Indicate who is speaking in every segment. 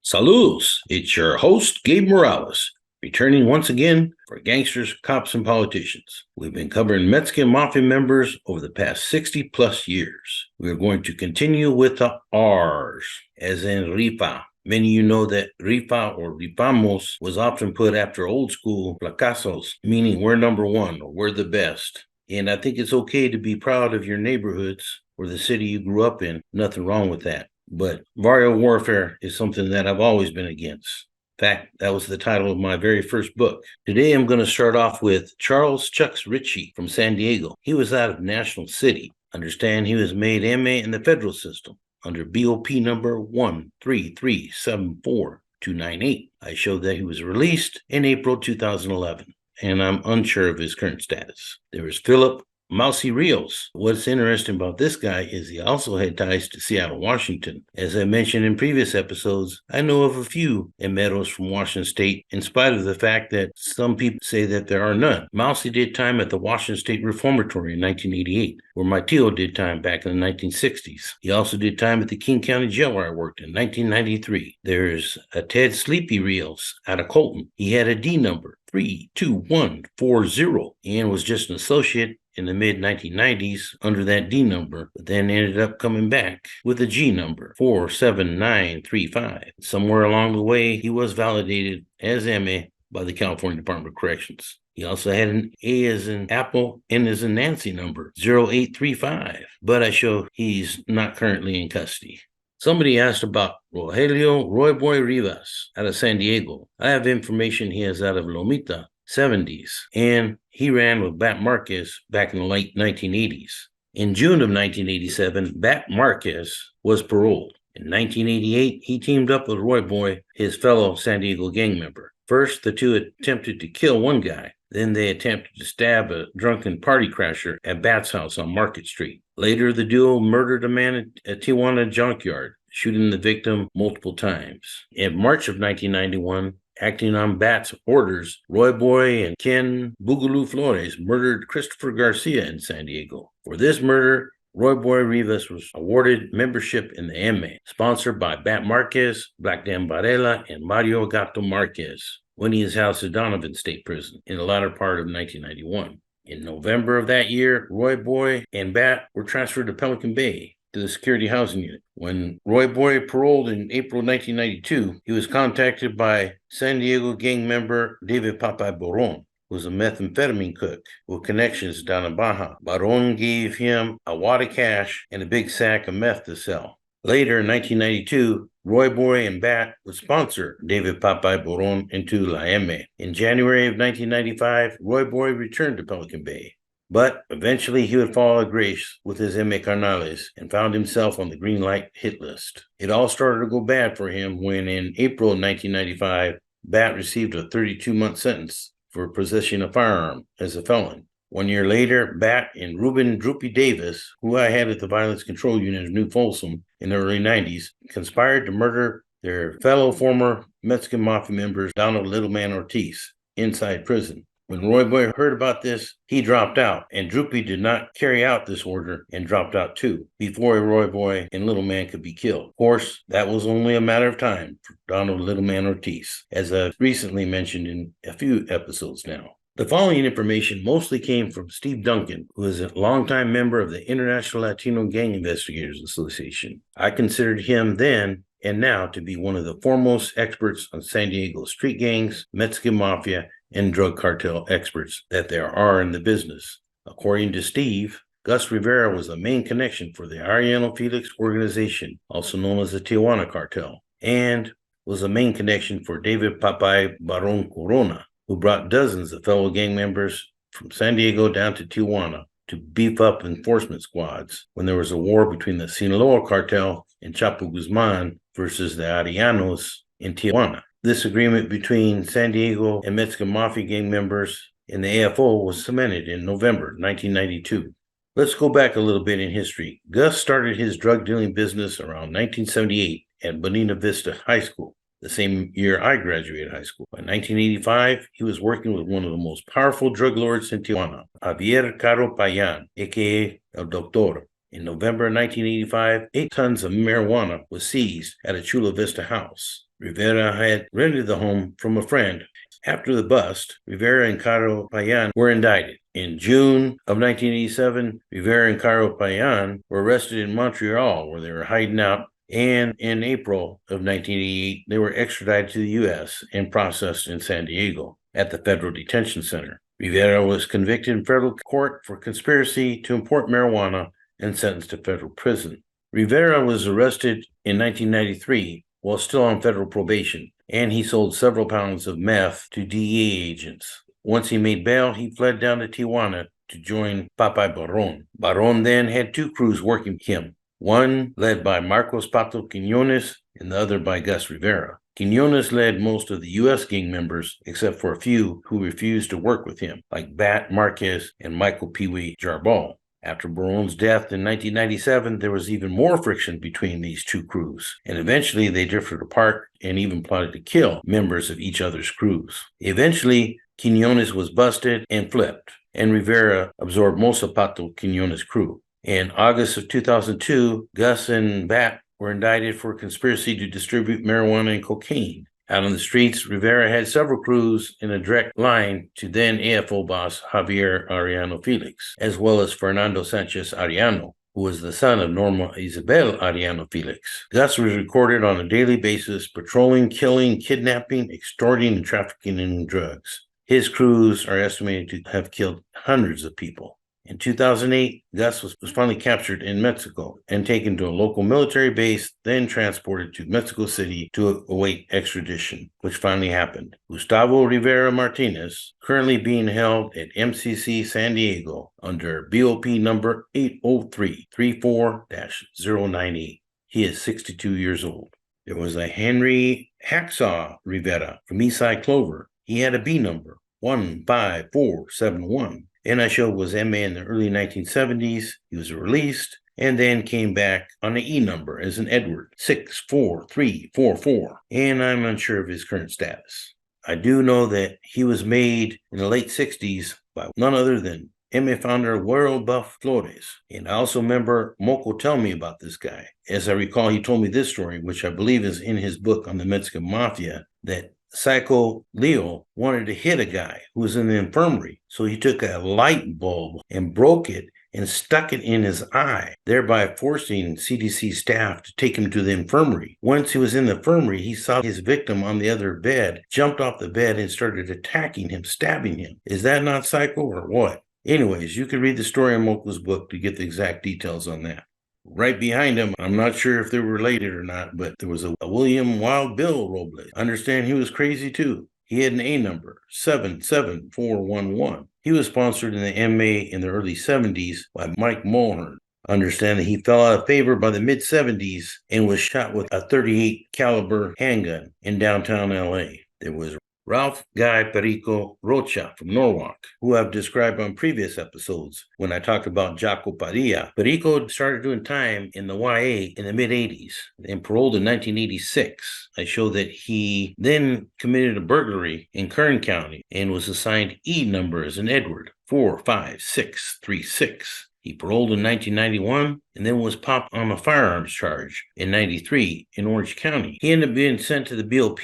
Speaker 1: Saludos, it's your host, Gabe Morales, returning once again for Gangsters, Cops, and Politicians. We've been covering Mexican Mafia members over the past 60 plus years. We're going to continue with the R's, as in Rifa. Many of you know that Rifa or Rifamos was often put after old school fracasos, meaning we're number one or we're the best. And I think it's okay to be proud of your neighborhoods or the city you grew up in. Nothing wrong with that. But barrio warfare is something that I've always been against. In fact, that was the title of my very first book. Today, I'm going to start off with Charles Chucks Ritchie from San Diego. He was out of National City. Understand he was made MA in the federal system under BOP number 13374-298. I showed that he was released in April 2011, and I'm unsure of his current status. There is Philip Mousy Rios. What's interesting about this guy is he also had ties to Seattle, Washington. As I mentioned in previous episodes, I know of a few emeros from Washington State, in spite of the fact that some people say that there are none. Mousy did time at the Washington State Reformatory in 1988, where my tío did time back in the 1960s. He also did time at the King County Jail where I worked in 1993. There's a Ted Sleepy Rios out of Colton. He had a D number, 32140, and was just an associate in the mid-1990s under that D number, but then ended up coming back with a G number, 47935. Somewhere along the way, he was validated as MA by the California Department of Corrections. He also had an A as in Apple, N as in Nancy number, 0835, but I show he's not currently in custody. Somebody asked about Rogelio Roy Boy Rivas out of San Diego. I have information he is out of Lomita, 70s, and he ran with Bat Marquez back in the late 1980s. In June of 1987, Bat Marquez was paroled. In 1988, he teamed up with Roy Boy, his fellow San Diego gang member. First, the two attempted to kill one guy. Then they attempted to stab a drunken party crasher at Bat's house on Market Street. Later, the duo murdered a man at a Tijuana junkyard, shooting the victim multiple times. In March of 1991, acting on Bat's orders, Roy Boy and Ken Boogaloo Flores murdered Christopher Garcia in San Diego. For this murder, Roy Boy Rivas was awarded membership in the MA, sponsored by Bat Marquez, Black Dan Varela, and Mario Gato Marquez, when he is housed at Donovan State Prison in the latter part of 1991. In November of that year, Roy Boy and Bat were transferred to Pelican Bay to the Security Housing Unit. When Roy Boy paroled in April 1992, he was contacted by San Diego gang member David Papai Roman, who was a methamphetamine cook with connections down in Baja. Baron gave him a wad of cash and a big sack of meth to sell. Later in 1992, Roy Boy and Bat would sponsor David Papai Roman into La M. In January of 1995, Roy Boy returned to Pelican Bay. But eventually he would fall out of grace with his M.A. Carnales and found himself on the green light hit list. It all started to go bad for him when in April of 1995, Bat received a 32-month sentence for possessing a firearm as a felon. 1 year later, Bat and Ruben Droopy Davis, who I had at the Violence Control Unit of New Folsom in the early 90s, conspired to murder their fellow former Mexican Mafia members, Donald Littleman Ortiz, inside prison. When Roy Boy heard about this, he dropped out, and Droopy did not carry out this order and dropped out too, before Roy Boy and Little Man could be killed. Of course, that was only a matter of time for Donald Little Man Ortiz, as I've recently mentioned in a few episodes now. The following information mostly came from Steve Duncan, who is a longtime member of the International Latino Gang Investigators Association. I considered him then and now to be one of the foremost experts on San Diego street gangs, Mexican Mafia, and drug cartel experts that there are in the business. According to Steve, Gus Rivera was the main connection for the Arellano Felix organization, also known as the Tijuana cartel, and was the main connection for David Papai Baron Corona, who brought dozens of fellow gang members from San Diego down to Tijuana to beef up enforcement squads when there was a war between the Sinaloa cartel and Chapo Guzman versus the Arellanos in Tijuana. This agreement between San Diego and Mexican Mafia gang members and the AFO was cemented in November 1992. Let's go back a little bit in history. Gus started his drug dealing business around 1978 at Bonita Vista High School. the same year I graduated high school. By 1985, he was working with one of the most powerful drug lords in Tijuana, Javier Caro Payan, aka El Doctor. In November 1985, 8 tons of marijuana was seized at a Chula Vista house. Rivera had rented the home from a friend. After the bust, Rivera and Caro Payan were indicted. In June of 1987, Rivera and Caro Payan were arrested in Montreal, where they were hiding out, and in April of 1988, they were extradited to the U.S. and processed in San Diego at the Federal Detention Center. Rivera was convicted in federal court for conspiracy to import marijuana and sentenced to federal prison. Rivera was arrested in 1993 while still on federal probation, and he sold several pounds of meth to DEA agents. Once he made bail, he fled down to Tijuana to join Papai Roman. Baron then had 2 crews working with him, one led by Marcos Pato Quiñones and the other by Gus Rivera. Quiñones led most of the U.S. gang members, except for a few who refused to work with him, like Bat Marquez and Michael Pee-wee Jarbal. After Baron's death in 1997, there was even more friction between these 2 crews, and eventually they drifted apart and even plotted to kill members of each other's crews. Eventually, Quiñones was busted and flipped, and Rivera absorbed most of Pato Quiñones' crew. In August of 2002, Gus and Bat were indicted for conspiracy to distribute marijuana and cocaine. Out on the streets, Rivera had several crews in a direct line to then AFO boss Javier Arellano Felix, as well as Fernando Sanchez Arellano, who was the son of Norma Isabel Arellano Felix. Gus was recorded on a daily basis patrolling, killing, kidnapping, extorting, and trafficking in drugs. His crews are estimated to have killed hundreds of people. In 2008, Gus was finally captured in Mexico and taken to a local military base, then transported to Mexico City to await extradition, which finally happened. Gustavo Rivera Martinez, currently being held at MCC San Diego under BOP number 80334-098. He is 62 years old. There was a Henry Hacksaw Rivera from Eastside Clover. He had a B number, 15471. NISO was MA in the early 1970s. He was released and then came back on the E number as an Edward, 64344, and I'm unsure of his current status. I do know that he was made in the late 60s by none other than MA founder World Buff Flores. And I also remember Moco telling me about this guy. As I recall, he told me this story, which I believe is in his book on the Mexican Mafia, that Psycho Leo wanted to hit a guy who was in the infirmary. So he took a light bulb and broke it and stuck it in his eye, thereby forcing CDC staff to take him to the infirmary. Once he was in the infirmary, he saw his victim on the other bed, jumped off the bed and started attacking him, stabbing him. Is that not psycho or what? Anyways, you can read the story in Moco's book to get the exact details on that. Right behind him, I'm not sure if they're related or not, but there was a William Wild Bill Robles. I understand he was crazy too. He had an A number, 77411. He was sponsored in the MA in the early 70s by Mike Mulhern. I understand that he fell out of favor by the mid-70s and was shot with a .38 caliber handgun in downtown LA. There was Ralph Guy Perico Rocha from Norwalk, who I've described on previous episodes when I talked about Jaco Padilla. Perico started doing time in the YA in the mid-80s and paroled in 1986. I show that he then committed a burglary in Kern County and was assigned E number as an Edward, 45636. He paroled in 1991 and then was popped on a firearms charge in 93 in Orange County. He ended up being sent to the BOP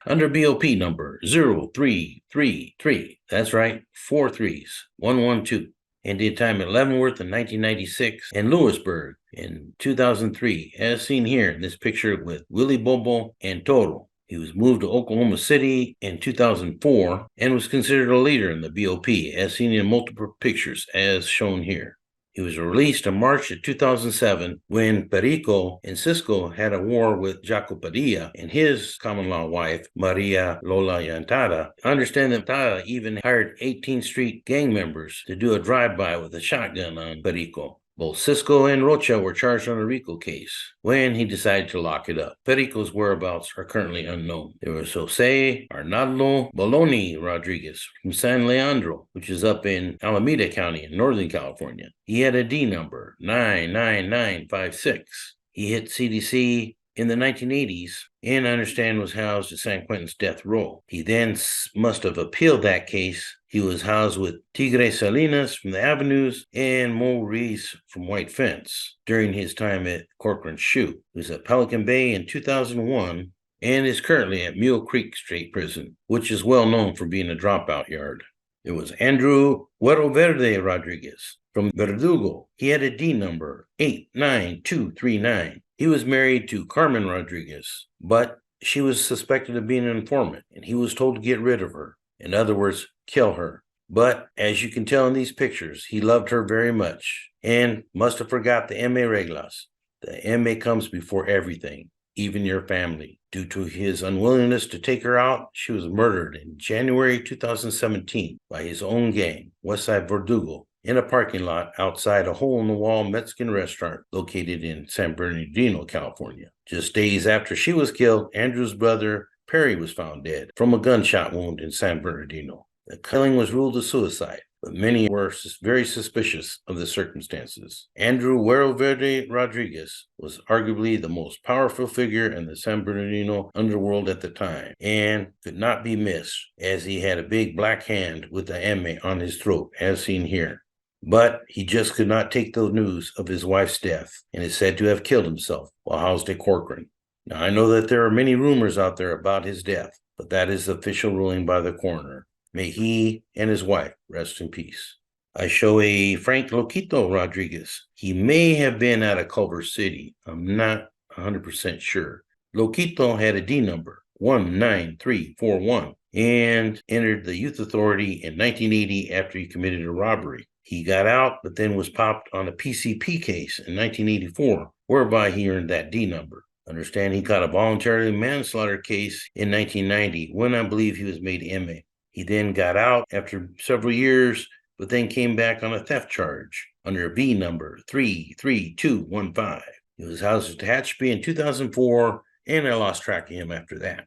Speaker 1: under BOP number 0333. That's right, 4 3s, 112. And did time at Leavenworth in 1996 and Lewisburg in 2003, as seen here in this picture with Willie Bobo and Toro. He was moved to Oklahoma City in 2004 and was considered a leader in the BOP, as seen in multiple pictures, as shown here. He was released in March of 2007 when Perico and Cisco had a war with Jaco Padilla and his common-law wife, Maria Lola Yantada. I understand that Yantada even hired 18th Street gang members to do a drive-by with a shotgun on Perico. Both Cisco and Rocha were charged on a RICO case when he decided to lock it up. Perico's whereabouts are currently unknown. There was Jose Arnaldo Boloni Rodrigues from San Leandro, which is up in Alameda County in Northern California. He had a D number, 99956. He hit CDC in the 1980s, and I understand was housed at San Quentin's death row. He then must have appealed that case. He was housed with Tigre Salinas from the Avenues and Maurice from White Fence during his time at Corcoran Shoe. He was at Pelican Bay in 2001 and is currently at Mule Creek State Prison, which is well known for being a dropout yard. It was Andrew Huero Verde Rodrigues from Verdugo. He had a D number 89239. He was married to Carmen Rodrigues, but she was suspected of being an informant, and he was told to get rid of her. In other words, kill her. But as you can tell in these pictures, he loved her very much and must have forgot the M.A. reglas. The M.A. comes before everything, even your family. Due to his unwillingness to take her out, she was murdered in January 2017 by his own gang, Westside Verdugo, in a parking lot outside a hole-in-the-wall Mexican restaurant located in San Bernardino, California. Just days after she was killed, Andrew's brother, Perry, was found dead from a gunshot wound in San Bernardino. The killing was ruled a suicide, but many were very suspicious of the circumstances. Andrew Huero Verde Rodrigues was arguably the most powerful figure in the San Bernardino underworld at the time, and could not be missed, as he had a big black hand with the M on his throat, as seen here. But he just could not take the news of his wife's death, and is said to have killed himself while housed at Corcoran. Now, I know that there are many rumors out there about his death, but that is the official ruling by the coroner. May he and his wife rest in peace. I show a Frank Loquito Rodrigues. He may have been out of Culver City. I'm not 100% sure. Loquito had a D number, 19341, and entered the Youth Authority in 1980 after he committed a robbery. He got out, but then was popped on a PCP case in 1984, whereby he earned that D number. Understand he got a voluntary manslaughter case in 1990, when I believe he was made MA. He then got out after several years, but then came back on a theft charge under V number 33215. He was housed at Tehachapi in 2004, and I lost track of him after that.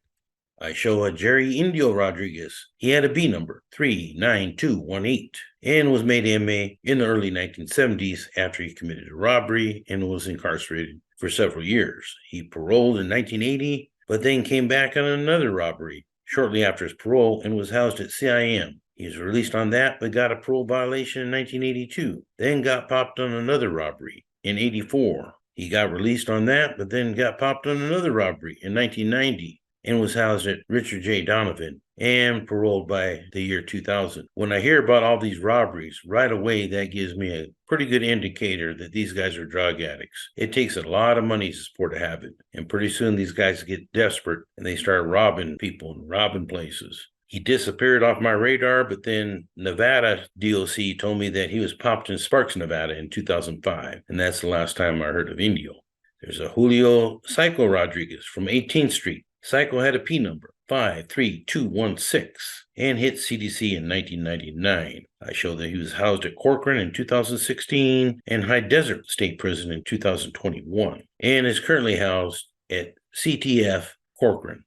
Speaker 1: I show a Jerry Indio Rodrigues. He had a B number 39218 and was made MA in the early 1970s after he committed a robbery and was incarcerated for several years. He paroled in 1980, but then came back on another robbery shortly after his parole and was housed at CIM. He was released on that, but got a parole violation in 1982, then got popped on another robbery in 84. He got released on that, but then got popped on another robbery in 1990 and was housed at Richard J. Donovan and paroled by the year 2000. When I hear about all these robberies, right away that gives me a pretty good indicator that these guys are drug addicts. It takes a lot of money to support a habit, and pretty soon these guys get desperate and they start robbing people and robbing places. He disappeared off my radar, but then Nevada DOC told me that he was popped in Sparks, Nevada in 2005, and that's the last time I heard of Indio. There's a Julio Psycho Rodrigues from 18th Street. Psycho had a P number, 53216, and hit CDC in 1999. I show that he was housed at Corcoran in 2016 and High Desert State Prison in 2021, and is currently housed at CTF Corcoran.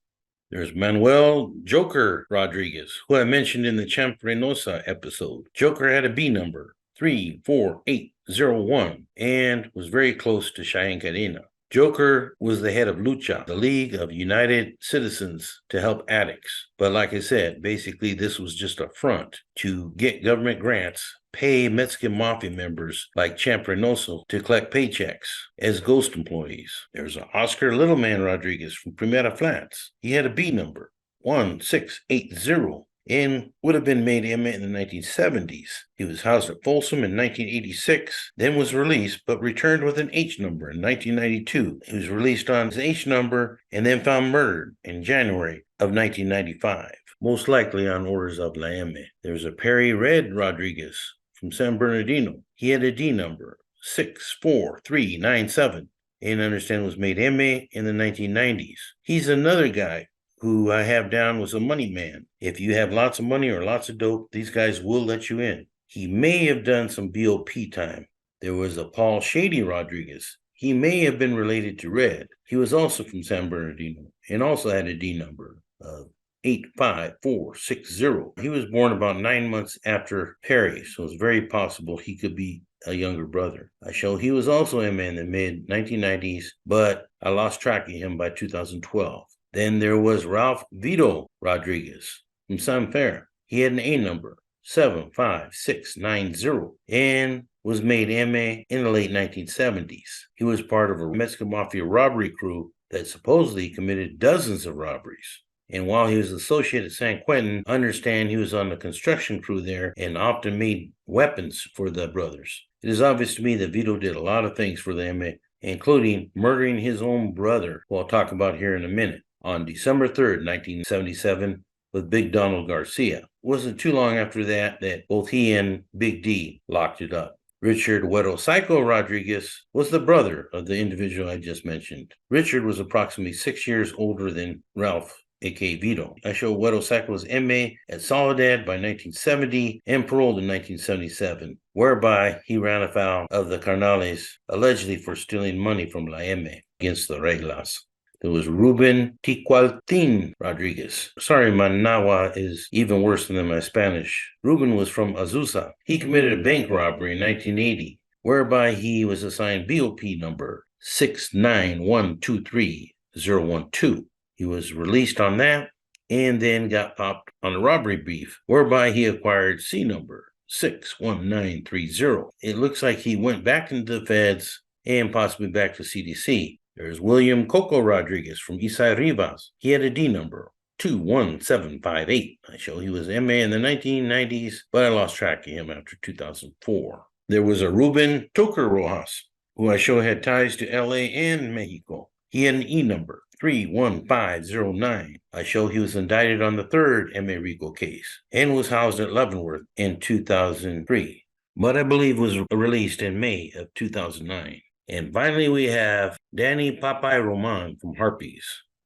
Speaker 1: There's Manuel Joker Rodrigues, who I mentioned in the Champrenosa episode. Joker had a B number, 34801, and was very close to Cheyenne Cadena. Joker was the head of Lucha, the League of United Citizens to help addicts. But like I said, basically this was just a front to get government grants, pay Mexican Mafia members like Champrenoso to collect paychecks as ghost employees. There's an Oscar Littleman Rodrigues from Primera Flats. He had a B number, 1680. And would have been made MA in the 1970s. He was housed at Folsom in 1986, then was released, but returned with an H number in 1992. He was released on his H number and then found murdered in January of 1995, most likely on orders of La M. There's a Perry Red Rodrigues from San Bernardino. He had a D number, 64397, and I understand was made MA in the 1990s. He's another guy who I have down was a money man. If you have lots of money or lots of dope, these guys will let you in. He may have done some BOP time. There was a Paul Shady Rodrigues. He may have been related to Red. He was also from San Bernardino and also had a D number of 85460. He was born about 9 months after Perry, so it's very possible he could be a younger brother. I show he was also MA in the mid-1990s, but I lost track of him by 2012. Then there was Ralph Vito Rodrigues from San Fer. He had an A number, 75690, and was made MA in the late 1970s. He was part of a Mexican Mafia robbery crew that supposedly committed dozens of robberies. And while he was associated at San Quentin, understand he was on the construction crew there and often made weapons for the brothers. It is obvious to me that Vito did a lot of things for the MA, including murdering his own brother, who I'll talk about here in a minute, on December 3rd, 1977, with Big Donald Garcia. It wasn't too long after that both he and Big D locked it up. Richard Huero Psycho Rodrigues was the brother of the individual I just mentioned. Richard was approximately 6 years older than Ralph, aka Vito. I show Huero Psycho was MA at Soledad by 1970 and paroled in 1977, whereby he ran afoul of the Carnales, allegedly for stealing money from La MA against the reglas. There was Ruben Ticualtin Rodrigues. Sorry, my Nahua is even worse than my Spanish. Ruben was from Azusa. He committed a bank robbery in 1980, whereby he was assigned BOP number 69123-012. He was released on that and then got popped on a robbery brief, whereby he acquired C number 61930. It looks like he went back into the feds and possibly back to CDC. There's William Coco Rodrigues from Eastside Rivas. He had a D number, 21758. I show he was MA in the 1990s, but I lost track of him after 2004. There was a Ruben Toker Rojas, who I show had ties to LA and Mexico. He had an E number, 31509. I show he was indicted on the third MA Rico case and was housed at Leavenworth in 2003, but I believe was released in May of 2009. And finally, we have Danny Papai Roman from Harpies.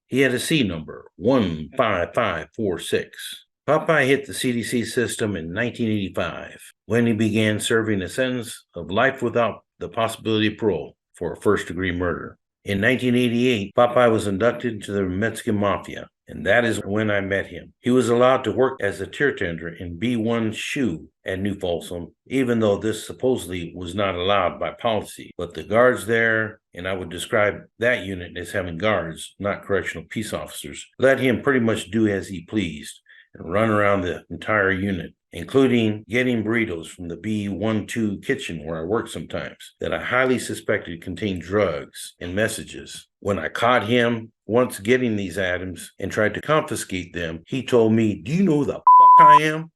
Speaker 1: He had a C number, 15546. Papai hit the CDC system in 1985 when he began serving a sentence of life without the possibility of parole for a first-degree murder. In 1988, Papai was inducted into the Mexican Mafia, and that is when I met him. He was allowed to work as a tier tender in B1 Shoe at New Folsom, even though this supposedly was not allowed by policy. But the guards there, and I would describe that unit as having guards, not correctional peace officers, let him pretty much do as he pleased and run around the entire unit, including getting burritos from the B12 kitchen where I work sometimes, that I highly suspected contained drugs and messages. When I caught him once getting these items and tried to confiscate them, he told me, "Do you know who the fuck I am?"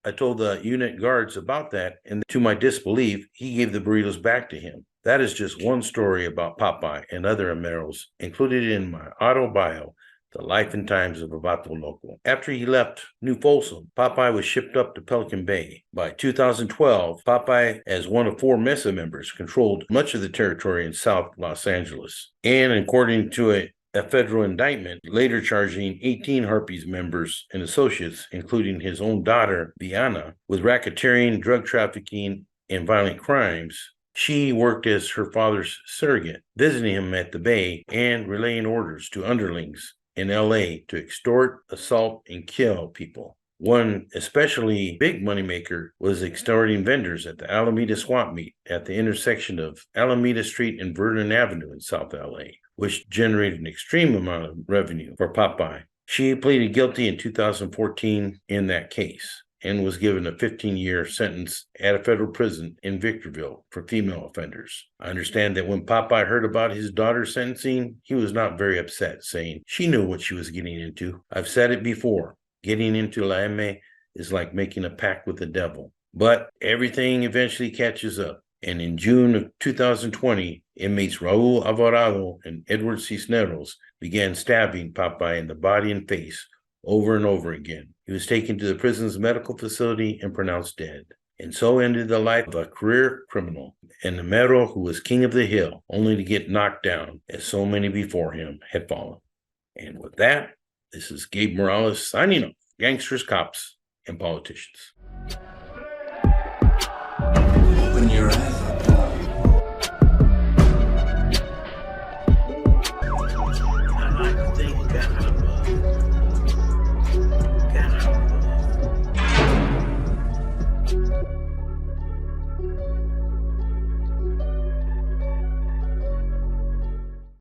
Speaker 1: I told the unit guards about that, and to my disbelief, he gave the burritos back to him. That is just one story about Popeye and other Ameros included in my auto bio, The Life and Times of a Vato Loco. After he left New Folsom, Popeye was shipped up to Pelican Bay. By 2012, Popeye, as one of 4 Mesa members, controlled much of the territory in South Los Angeles. And according to a federal indictment, later charging 18 Harpies members and associates, including his own daughter, Viana, with racketeering, drug trafficking, and violent crimes. She worked as her father's surrogate, visiting him at the Bay and relaying orders to underlings in LA to extort, assault, and kill people. One especially big moneymaker was extorting vendors at the Alameda Swap Meet at the intersection of Alameda Street and Vernon Avenue in South LA, which generated an extreme amount of revenue for Popeye. She pleaded guilty in 2014 in that case and was given a 15-year sentence at a federal prison in Victorville for female offenders. I understand that when Popeye heard about his daughter's sentencing, he was not very upset, saying she knew what she was getting into. I've said it before, getting into La M is like making a pact with the devil. But everything eventually catches up. And in June of 2020, inmates Raul Alvarado and Edward Cisneros began stabbing Popeye in the body and face over and over again. He was taken to the prison's medical facility and pronounced dead. And so ended the life of a career criminal, an Amero who was king of the hill, only to get knocked down as so many before him had fallen. And with that, this is Gabe Morales signing off. Gangsters, cops, and politicians.
Speaker 2: When you're